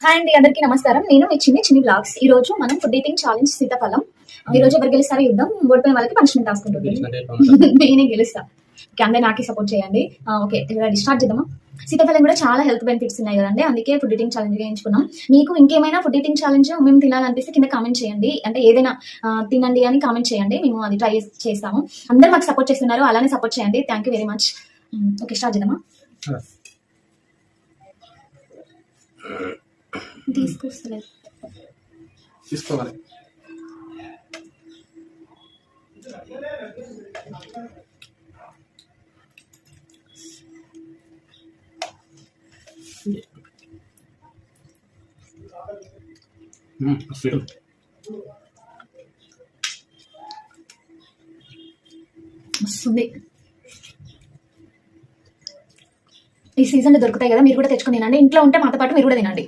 Hi అండి, అందరికీ నమస్కారం. నేను మీ చిన్ని బ్లాగ్స్. ఈ రోజు మనం ఫుడ్ ఈటింగ్ ఛాలెంజ్ సీతాఫలం. ఈ రోజు ఎవరు గెలుస్తారో యుద్ధం, ఓడిపోయిన వాళ్ళకి పనిష్మెంట్ రాసుకుంటుంది. నేనే గెలుస్తా. ఓకే, అందరూ నాకే సపోర్ట్ చేయండి. ఓకే, స్టార్ట్ చేద్దామా? సీతాఫలం కూడా చాలా హెల్త్ బెనిఫిట్స్ ఉన్నాయి కదండి, అందుకే ఫుడ్ ఈటింగ్ ఛాలెంజ్ ఎంచుకున్నాం. మీకు ఇంకేమైనా ఫుడ్ ఈటింగ్ ఛాలెంజ్ మేము తినాలనిపిస్తే కింద కామెంట్ చేయండి. అంటే ఏదైనా తినండి అని కామెంట్ చేయండి, మేము అది ట్రై చేస్తాము. అందరూ మాకు సపోర్ట్ చేస్తున్నారు, అలానే సపోర్ట్ చేయండి. Thank you very much. Okay, start చేద్దామా? తీసుకొస్తలేదు, తీసుకోవాలి. వస్తుంది. ఈ సీజన్లో దొరుకుతాయి కదా, మీరు కూడా తెచ్చుకుని తినండి. ఇంట్లో ఉంటే మాతో పాటు మీరు కూడా తినండి.